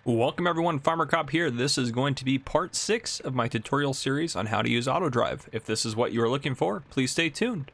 Welcome everyone, Farmer Cop here. This is going to be part 6 of my tutorial series on how to use AutoDrive. If this is what you are looking for, please stay tuned.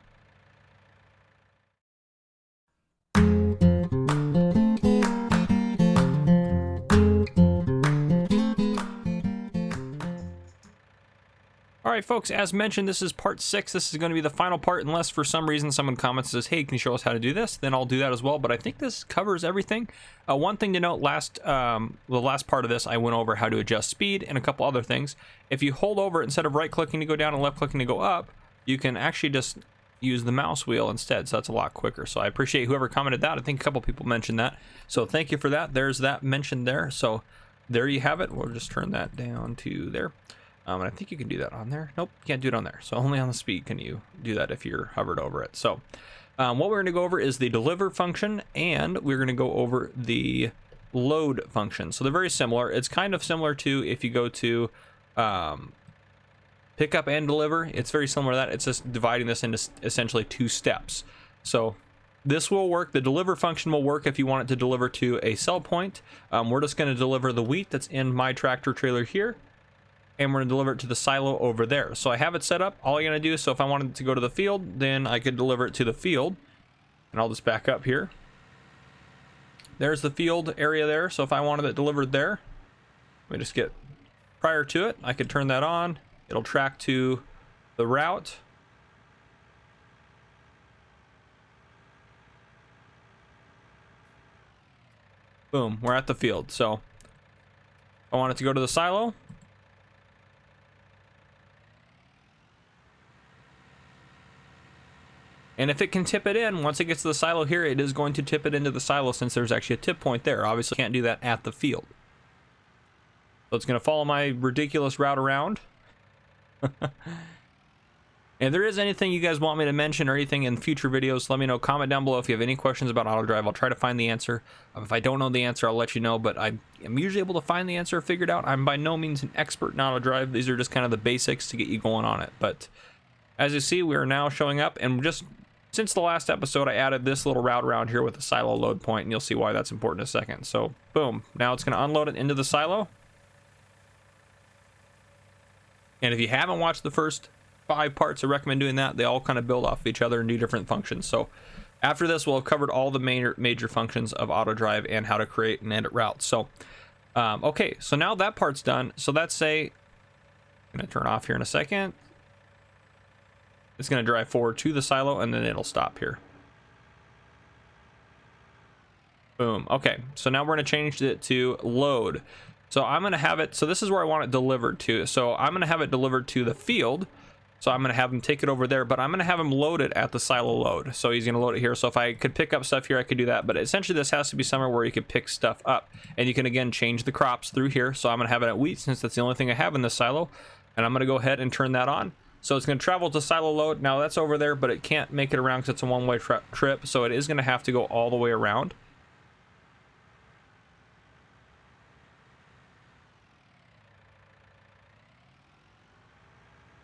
Alright folks, as mentioned, this is part 6. This is going to be the final part unless for some reason someone comments and says, hey, can you show us how to do this? Then I'll do that as well, but I think this covers everything. One thing to note, the last part of this, I went over how to adjust speed and a couple other things. If you hold over, instead of right-clicking to go down and left-clicking to go up, you can actually just use the mouse wheel instead, so that's a lot quicker. So I appreciate whoever commented that. I think a couple people mentioned that. So thank you for that. There's that mentioned there. So there you have it. We'll just turn that down to there. And I think you can do that on there. Nope, you can't do it on there. So only on the speed can you do that if you're hovered over it. So what we're going to go over is the deliver function, and we're going to go over the load function. So they're very similar. It's kind of similar to if you go to pick up and deliver. It's very similar to that. It's just dividing this into essentially 2 steps. So this will work. The deliver function will work if you want it to deliver to a sell point. We're just going to deliver the wheat that's in my tractor trailer here, and we're going to deliver it to the silo over there. So I have it set up. All I'm going to do is, so if I wanted it to go to the field, then I could deliver it to the field. And I'll just back up here. There's the field area there. So if I wanted it delivered there, let me just get prior to it. I could turn that on. It'll track to the route. Boom, we're at the field. So I want it to go to the silo. And if it can tip it in, once it gets to the silo here, it is going to tip it into the silo since there's actually a tip point there. Obviously, can't do that at the field. So it's going to follow my ridiculous route around. If there is anything you guys want me to mention or anything in future videos, let me know. Comment down below if you have any questions about AutoDrive. I'll try to find the answer. If I don't know the answer, I'll let you know, but I am usually able to find the answer figured out. I'm by no means an expert in AutoDrive. These are just kind of the basics to get you going on it. But as you see, we are now showing up, and just since the last episode, I added this little route around here with the silo load point, and you'll see why that's important in a second. So, boom. Now it's going to unload it into the silo. And if you haven't watched the first 5 parts, I recommend doing that. They all kind of build off of each other and do different functions. So, after this, we'll have covered all the major functions of AutoDrive and how to create and edit routes. So, okay. So now that part's done. So let's say, I'm going to turn off here in a second. It's going to drive forward to the silo, and then it'll stop here. Boom. Okay, so now we're going to change it to load. So I'm going to have it, so this is where I want it delivered to. So I'm going to have it delivered to the field. So I'm going to have him take it over there, but I'm going to have him load it at the silo load. So he's going to load it here. So if I could pick up stuff here, I could do that. But essentially, this has to be somewhere where you could pick stuff up. And you can, again, change the crops through here. So I'm going to have it at wheat since that's the only thing I have in this silo. And I'm going to go ahead and turn that on. So it's going to travel to silo load. Now that's over there, but it can't make it around because it's a one-way trip. So it is going to have to go all the way around.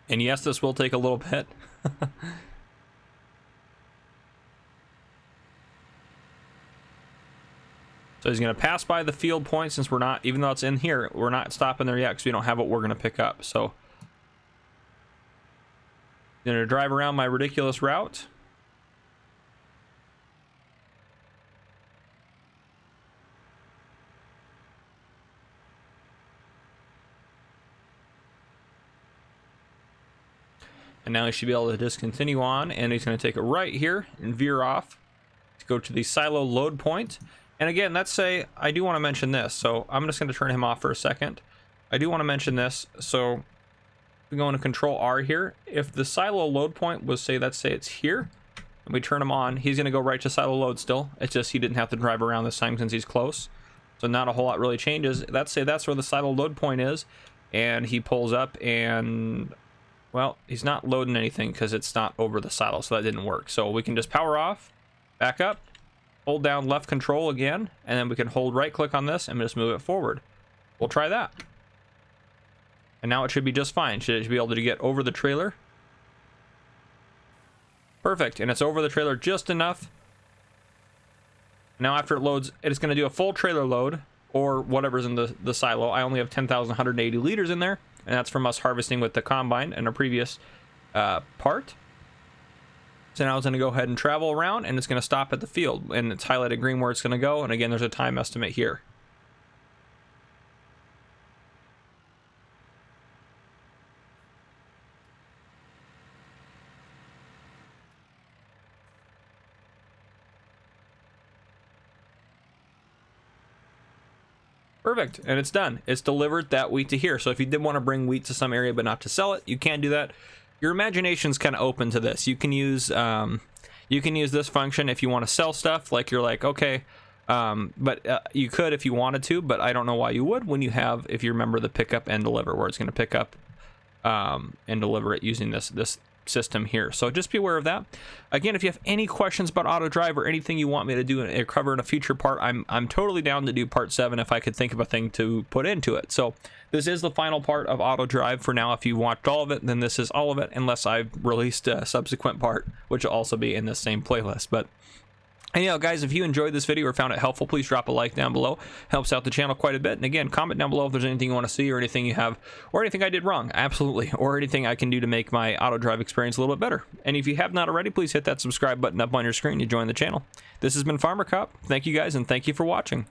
And yes, this will take a little bit. So he's going to pass by the field point since we're not, even though it's in here, we're not stopping there yet because we don't have what we're going to pick up. So I'm going to drive around my ridiculous route. And now he should be able to just continue on, and he's going to take it right here and veer off to go to the silo load point. And again, let's say I do want to mention this. So I'm just going to turn him off for a second. I do want to mention this. So we go into Control R here. If the silo load point was, say, let's say it's here, and we turn him on, he's going to go right to silo load still. It's just he didn't have to drive around this time since he's close. So not a whole lot really changes. Let's say that's where the silo load point is, and he pulls up and, well, he's not loading anything because it's not over the silo, so that didn't work. So we can just power off, back up, hold down left control again, and then we can hold right click on this and just move it forward. We'll try that. And now it should be just fine. Should be able to get over the trailer. Perfect. And it's over the trailer just enough. Now after it loads, it's going to do a full trailer load. or whatever's in the silo. I only have 10,180 liters in there, and that's from us harvesting with the combine in a previous part. So now it's going to go ahead and travel around, and it's going to stop at the field, and it's highlighted green where it's going to go. And again, there's a time estimate here. Perfect, and it's done. It's delivered that wheat to here. So if you did want to bring wheat to some area but not to sell it, you can do that. Your imagination's kind of open to this. You can use this function if you want to sell stuff. Like you're like, okay, but you could if you wanted to, but I don't know why you would when you have, if you remember the pickup and deliver, where it's going to pick up and deliver it using this system here. So just be aware of that. Again, if you have any questions about AutoDrive or anything you want me to do and cover in a future part, I'm totally down to do part 7 if I could think of a thing to put into it. So this is the final part of AutoDrive for now. If you watched all of it, then this is all of it, unless I've released a subsequent part, which will also be in this same playlist. But anyhow, guys, if you enjoyed this video or found it helpful, please drop a like down below. Helps out the channel quite a bit. And again, comment down below if there's anything you want to see or anything you have, or anything I did wrong, absolutely, or anything I can do to make my AutoDrive experience a little bit better. And if you have not already, please hit that subscribe button up on your screen to join the channel. This has been Farmer Cop. Thank you guys, and thank you for watching.